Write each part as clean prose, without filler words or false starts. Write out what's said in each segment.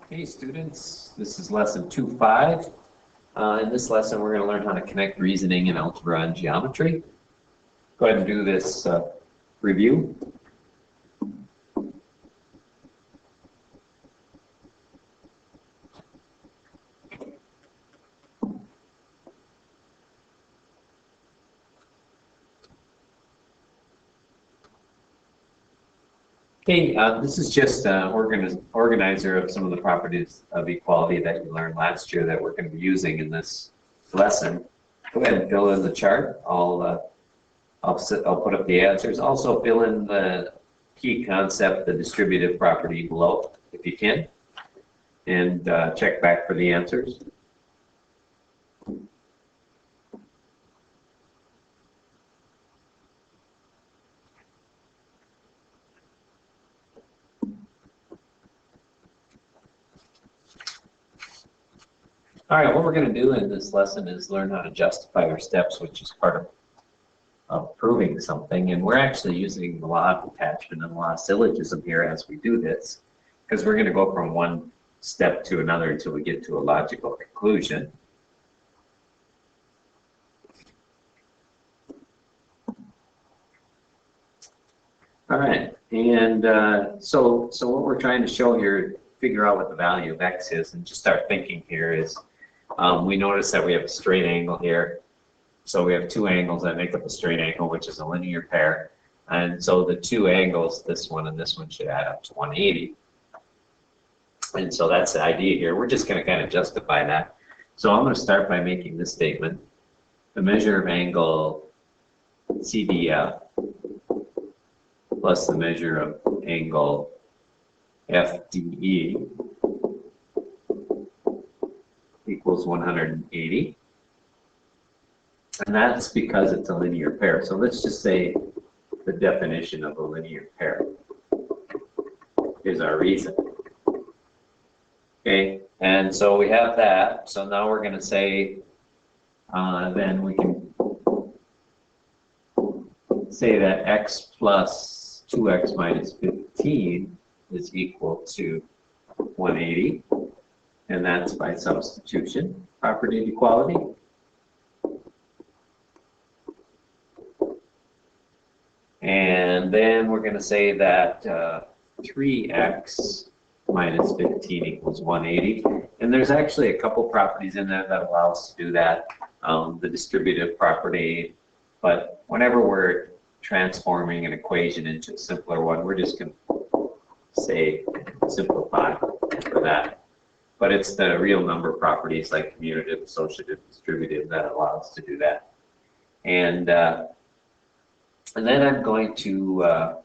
Hey students, this is lesson 2.5. In this lesson we're going to learn how to connect reasoning in algebra and geometry. Go ahead and do this review. Okay, this is just an organizer of some of the properties of equality that you learned last year that we're going to be using in this lesson. Go ahead and fill in the chart. I'll put up the answers. Also fill in the key concept, the distributive property below, if you can, and check back for the answers. All right, what we're going to do in this lesson is learn how to justify our steps, which is part of proving something. And we're actually using the law of attachment and the law of syllogism here as we do this, because we're going to go from one step to another until we get to a logical conclusion. All right, and so what we're trying to show here, figure out what the value of x is, and just start thinking here is, we notice that we have a straight angle here. So we have two angles that make up a straight angle, which is a linear pair. And so the two angles, this one and this one, should add up to 180. And so that's the idea here. We're just going to kind of justify that. So I'm going to start by making this statement. The measure of angle CDF plus the measure of angle FDE equals 180. And that's because it's a linear pair. So let's just say the definition of a linear pair is our reason. Okay, and so we have that. So now we're going to say, then we can say that x plus 2x minus 15 is equal to 180. And that's by substitution, property of equality. And then we're going to say that 3x minus 15 equals 180. And there's actually a couple properties in there that allow us to do that. The distributive property, but whenever we're transforming an equation into a simpler one, we're just going to say simplify for that. But it's the real number properties like commutative, associative, distributive that allow us to do that. And then I'm going to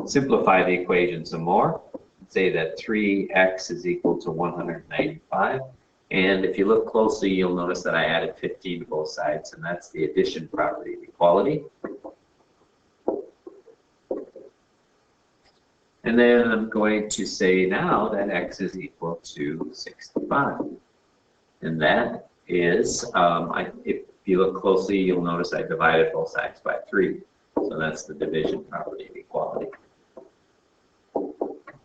simplify the equation some more. Say that 3x is equal to 195. And if you look closely, you'll notice that I added 15 to both sides, and that's the addition property of equality. And then I'm going to say now that x is equal to 65. And that is, if you look closely, you'll notice I divided both sides by 3. So that's the division property of equality.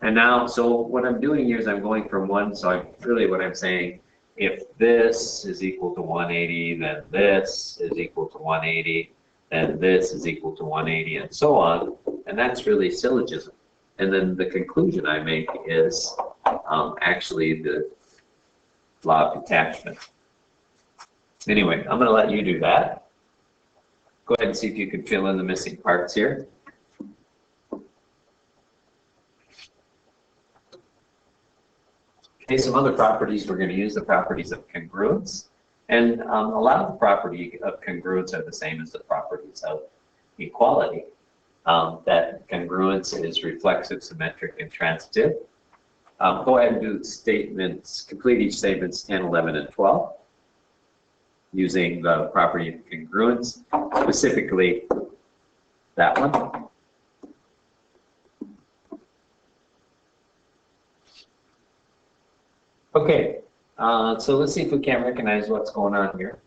And now, so what I'm doing here is I'm going from one, so what I'm saying, if this is equal to 180, then this is equal to 180, then this is equal to 180, and so on. And that's really syllogism. And then the conclusion I make is actually the law of attachment. Anyway, I'm going to let you do that. Go ahead and see if you can fill in the missing parts here. Okay, some other properties, we're going to use the properties of congruence. And a lot of the property of congruence are the same as the properties of equality. That congruence is reflexive, symmetric, and transitive. Go ahead and do statements, complete each statements 10, 11, and 12 using the property of congruence, specifically that one. Okay, so let's see if we can't recognize what's going on here.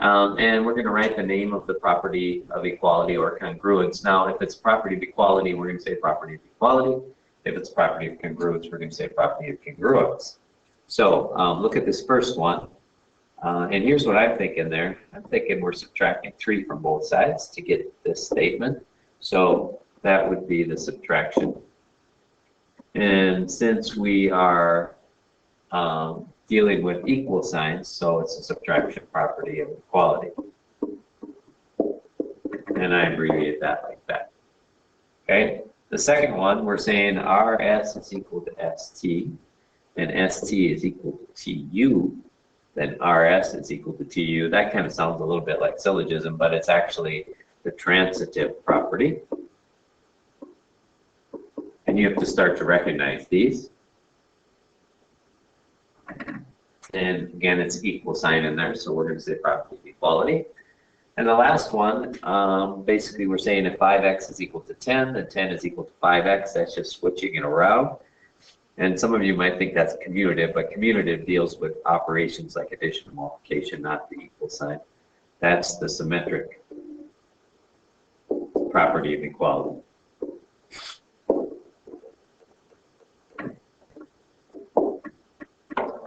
And we're going to write the name of the property of equality or congruence. Now, if it's property of equality, we're going to say property of equality. If it's property of congruence, we're going to say property of congruence. So look at this first one. And here's what I'm thinking there. I'm thinking we're subtracting 3 from both sides to get this statement. So that would be the subtraction. And since we are dealing with equal signs, so it's a subtraction property of equality. And I abbreviate that like that. Okay? The second one, we're saying RS is equal to ST, and ST is equal to TU, then RS is equal to TU. That kind of sounds a little bit like syllogism, but it's actually the transitive property. And you have to start to recognize these. And again, it's equal sign in there, so we're going to say property of equality. And the last one, basically we're saying if 5x is equal to 10, then 10 is equal to 5x. That's just switching it around. And some of you might think that's commutative, but commutative deals with operations like addition and multiplication, not the equal sign. That's the symmetric property of equality.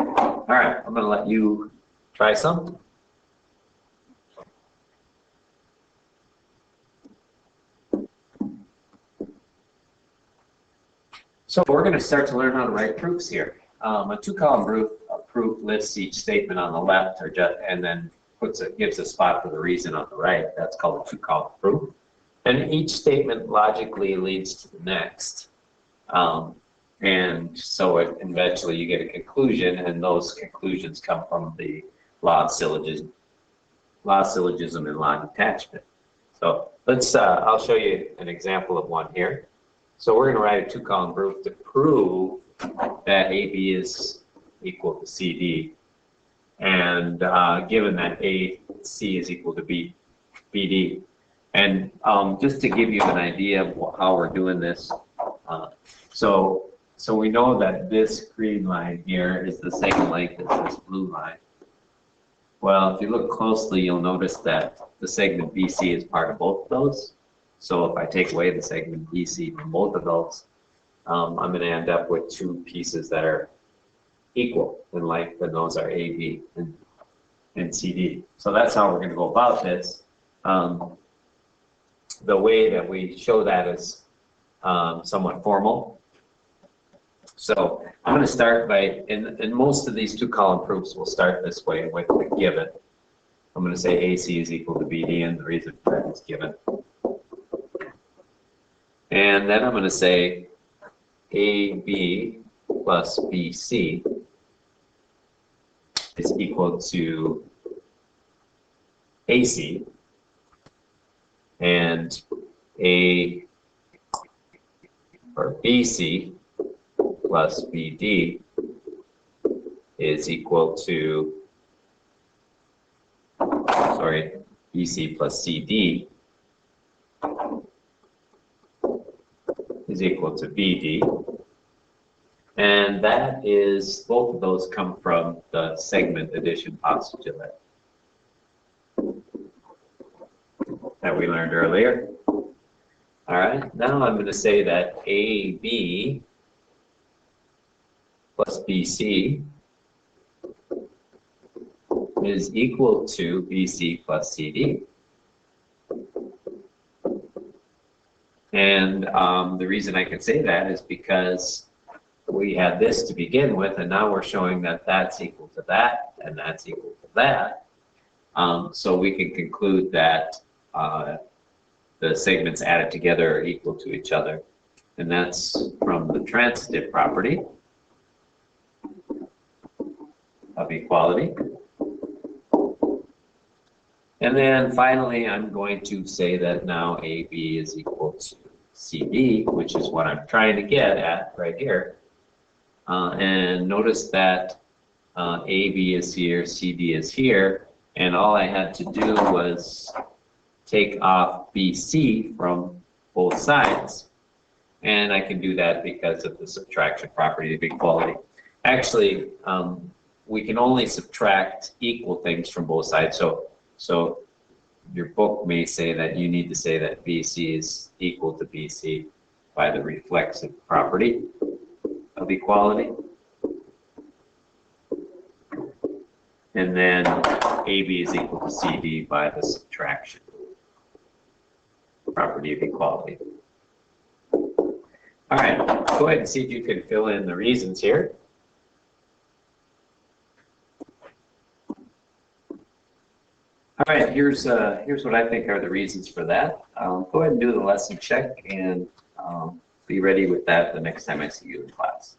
All right, I'm going to let you try some. So we're going to start to learn how to write proofs here. A two-column proof lists each statement on the left, and then gives a spot for the reason on the right. That's called a two-column proof. And each statement logically leads to the next. And so eventually you get a conclusion, and those conclusions come from the law of syllogism and law of detachment. So I'll show you an example of one here. So we're going to write a two-column proof to prove that AB is equal to CD, and given that AC is equal to BD. And just to give you an idea of how we're doing this, so we know that this green line here is the same length as this blue line. Well, if you look closely, you'll notice that the segment BC is part of both of those. So if I take away the segment BC from both of those, I'm going to end up with two pieces that are equal in length, and those are AB and CD. So that's how we're going to go about this. The way that we show that is somewhat formal. So I'm going to start by, in most of these two-column proofs, we'll start this way with the given. I'm going to say AC is equal to BD, and the reason for that is given. And then I'm going to say AB plus BC is equal to AC, and BC plus BD is equal to, BC plus CD is equal to BD. And that is, both of those come from the segment addition postulate that we learned earlier. All right, now I'm going to say that AB plus BC is equal to BC plus CD. And the reason I can say that is because we had this to begin with, and now we're showing that that's equal to that, and that's equal to that. So we can conclude that the segments added together are equal to each other. And that's from the transitive property of equality. And then finally, I'm going to say that now AB is equal to CD, which is what I'm trying to get at right here. And notice that AB is here, CD is here, and all I had to do was take off BC from both sides. And I can do that because of the subtraction property of equality. Actually, we can only subtract equal things from both sides. So your book may say that you need to say that BC is equal to BC, by the reflexive property of equality. And then AB is equal to CD by the subtraction property of equality. All right, go ahead and see if you can fill in the reasons here. All right, here's what I think are the reasons for that. Go ahead and do the lesson check and be ready with that the next time I see you in class.